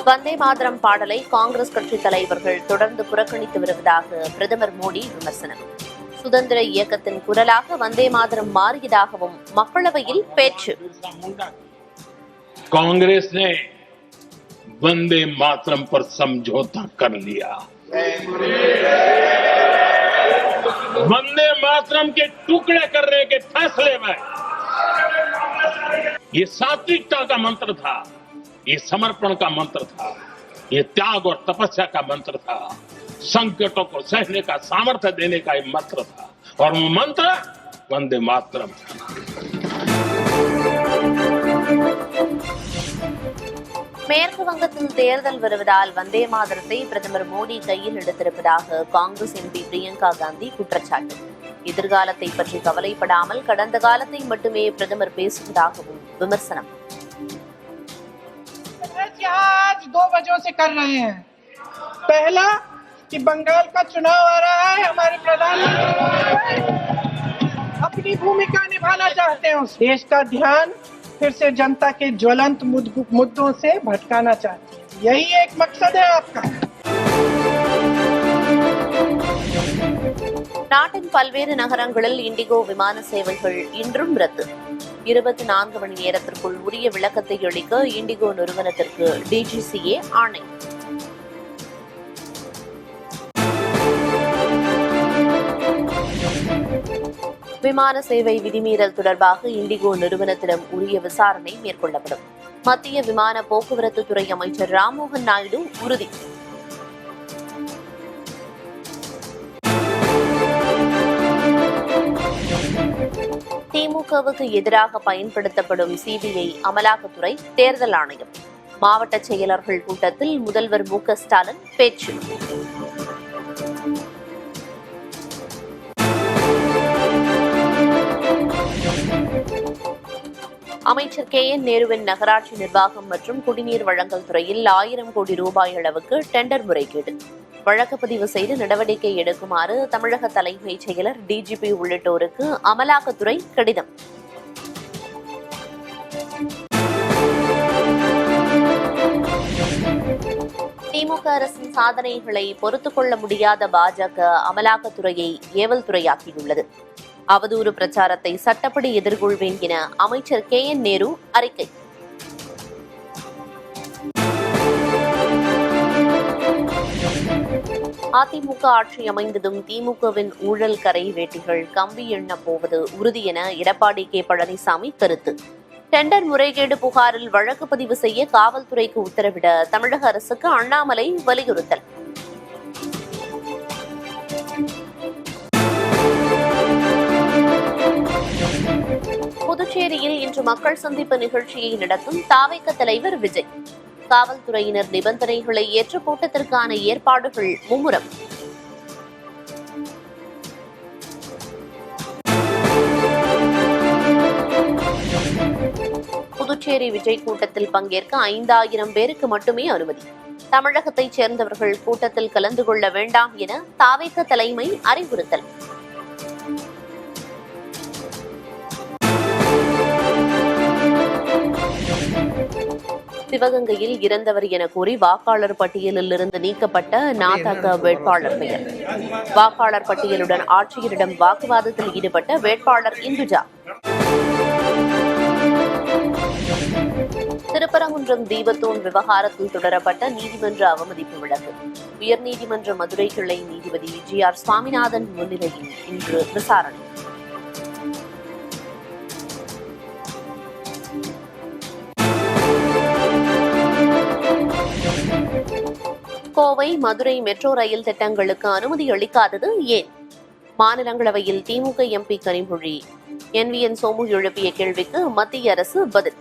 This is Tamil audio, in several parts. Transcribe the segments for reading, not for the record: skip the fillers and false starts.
வந்தே மாதரம் பாடலை காங்கிரஸ் கட்சித் தலைவர்கள் தொடர்ந்து புறக்கணித்து வருவதாக பிரதமர் மோடி விமர்சனம். சுதந்திர இயக்கத்தின் குரலாக வந்தே மாதரம் மாறியதாகவும் மக்களவையில் பேச்சு. कांग्रेस ने वंदे मातरम पर समझौता कर लिया। वंदे मातरम के टुकड़े करने के फैसले में ये सात्विकता का मंत्र था, ये समर्पण का मंत्र था, ये त्याग और तपस्या का मंत्र था, संकटों को सहने का सामर्थ्य देने का ये मंत्र था, और वो मंत्र वंदे मातरम था। மேற்கு வங்கத்தில் தேர்தல் வருவதால் வந்தே மாதரத்தை பிரதமர் மோடி கையில் எடுத்திருப்பதாக காங்கிரஸ் எம்பி பிரியங்கா காந்தி குற்றச்சாட்டு. எதிர்காலத்தை பற்றி கவலைப்படாமல் கடந்த காலத்தை மட்டுமே பிரதமர் பேசுவதாகவும் விமர்சனம். आज दो वजहों से कर रहे हैं। पहला कि बंगाल का चुनाव आ रहा है, हमारे प्रधानमंत्री अपनी भूमिका निभाना चाहते हैं, देश का ध्यान फिर से जनता के ज्वलंत मुद्दों से भटकाना चाहते हैं। यही एक मकसद है आपका। நாட்டின் பல்வேறு நகரங்களில் இண்டிகோ விமான சேவைகள் இன்றும் ரத்து. 24 மணி நேரத்திற்குள் உரிய விளக்கத்தை அளிக்க இண்டிகோ நிறுவனத்திற்கு டிஜிசிஏ ஆணை. விமான சேவை விதிமீறல் தொடர்பாக இண்டிகோ நிறுவனத்திடம் உரிய விசாரணை மேற்கொள்ளப்படும். மத்திய விமான போக்குவரத்து துறை அமைச்சர் ராம்மோகன் நாயுடு உறுதி. திமுகவுக்கு எதிராக பயன்படுத்தப்படும் சிபிஐ, அமலாக்கத்துறை, தேர்தல் ஆணையம், மாவட்ட செயலர்கள் கூட்டத்தில் முதல்வர் மு.க. ஸ்டாலின் பேச்சு. அமைச்சர் KN நேருவின் நகராட்சி நிர்வாகம் மற்றும் குடிநீர் வழங்கல் துறையில் 1000 கோடி ரூபாய் அளவுக்கு டெண்டர் முறைகேடு. வழக்கு பதிவு செய்து நடவடிக்கை எடுக்குமாறு தமிழக தலைமைச் செயலர், டிஜிபி உள்ளிட்டோருக்கு அமலாக்கத்துறை கடிதம். திமுக அரசின் சாதனைகளை பொறுத்துக் கொள்ள முடியாத பாஜக அமலாக்கத்துறையை ஏவல் துறையாக்கியுள்ளது. அவதூறு பிரச்சாரத்தை சட்டப்படி எதிர்கொள்வேன் என அமைச்சர் KN நேரு அறிக்கை. அதிமுக ஆட்சி அமைந்ததும் திமுகவின் ஊழல் கரை வேட்டிகள் கம்பி எண்ண போவது உறுதி என எடப்பாடி K. பழனிசாமி கருத்து. டெண்டர் முறைகேடு புகாரில் வழக்கு பதிவு செய்ய காவல்துறைக்கு உத்தரவிட தமிழக அரசுக்கு அண்ணாமலை வலியுறுத்தல். புதுச்சேரியில் இன்று மக்கள் சந்திப்பு நிகழ்ச்சியை நடத்தும் தாவேக தலைவர் விஜய். காவல்துறையினர் நிபந்தனைகளை ஏற்ற கூட்டத்திற்கான ஏற்பாடுகள் மும்முரம். புதுச்சேரி விஜய் கூட்டத்தில் பங்கேற்க 5000 பேருக்கு மட்டுமே அனுமதி. தமிழகத்தைச் சேர்ந்தவர்கள் கூட்டத்தில் கலந்து கொள்ள வேண்டாம் என தாவேக தலைமை அறிவுறுத்தல். சிவகங்கையில் இறந்தவர் என கூறி வாக்காளர் பட்டியலில் இருந்து நீக்கப்பட்ட நாதக வேட்பாளர் பெயர். வாக்காளர் பட்டியலுடன் ஆட்சியரிடம் வாக்குவாதத்தில் ஈடுபட்ட வேட்பாளர் இந்துஜா. திருப்பரங்குன்றம் தீபத்தூண் விவகாரத்தில் தொடரப்பட்ட நீதிமன்ற அவமதிப்பு வழக்கு உயர்நீதிமன்ற மதுரை கிளை நீதிபதி GR சுவாமிநாதன் முன்னிலையில் இன்று விசாரணை. கோவை, மதுரை மெட்ரோ ரயில் திட்டங்களுக்கு அனுமதி அளிக்காதது ஏன்? மாநிலங்களவையில் திமுக MP கனிமொழி, NVN சோமு எழுப்பிய கேள்விக்கு மத்திய அரசு பதில்.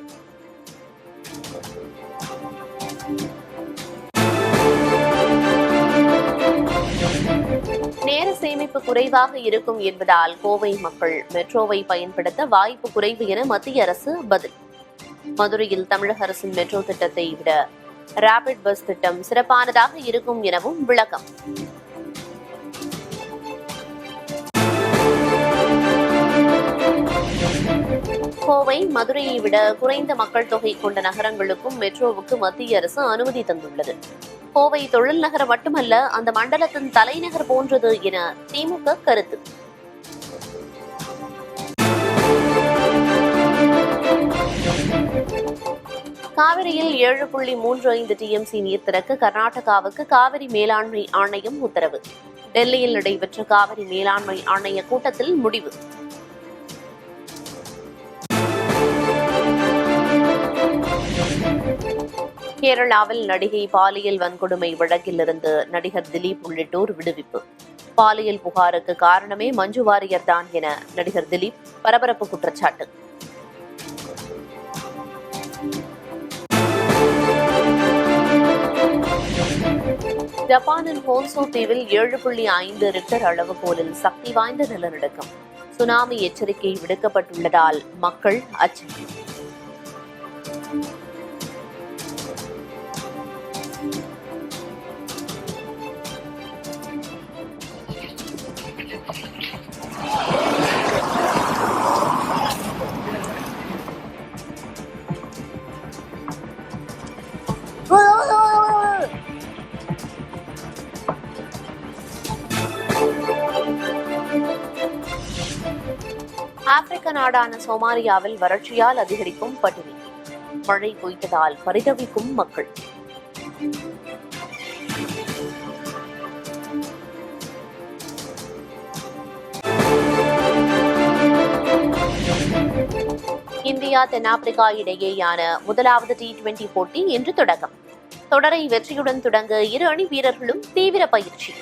நேர சேமிப்பு குறைவாக இருக்கும் என்பதால் கோவை மக்கள் மெட்ரோவை பயன்படுத்த வாய்ப்பு குறைவு என மத்திய அரசு பதில். மதுரையில் தமிழக அரசின் மெட்ரோ திட்டத்தை விட ரேபிட் பஸ் திட்டம் சிறப்பானதாக இருக்கும் எனவும் விளக்கம். கோவை, மதுரையை விட குறைந்த மக்கள் தொகை கொண்ட நகரங்களுக்கும் மெட்ரோவுக்கு மத்திய அரசு அனுமதி தந்துள்ளது. கோவை தொழில் நகரம் மட்டுமல்ல, அந்த மண்டலத்தின் தலைநகர் போன்றது என திமுக கருத்து. காவிரியில் 7.35 TMC நீர் திறக்க கர்நாடகாவுக்கு காவிரி மேலாண்மை ஆணையம் உத்தரவு. டெல்லியில் நடைபெற்ற காவிரி மேலாண்மை ஆணைய கூட்டத்தில் முடிவு. கேரளாவில் நடிகை பாலியல் வன்கொடுமை வழக்கிலிருந்து நடிகர் திலீப் உள்ளிட்டோர் விடுவிப்பு. பாலியல் புகாருக்கு காரணமே மஞ்சு வாரியர் தான் என நடிகர் திலீப் பரபரப்பு குற்றச்சாட்டு. ஜப்பானின் ஹோன்சு தீவில் 7.5 ரிக்டர் அளவுகோலில் சக்தி வாய்ந்த நிலநடுக்கம். சுனாமி எச்சரிக்கை விடுக்கப்பட்டுள்ளதால் மக்கள் அச்சம். ஆப்பிரிக்க நாடான சோமாலியாவில் வறட்சியால் அதிகரிக்கும் பட்டினி. மழை பொய்த்ததால் பரிதவிக்கும் மக்கள். இந்தியா தென்னாப்பிரிக்கா இடையேயான முதலாவது T20 போட்டி இன்று தொடக்கம். தொடரை வெற்றியுடன் தொடங்க இரு அணி வீரர்களும் தீவிர பயிற்சி.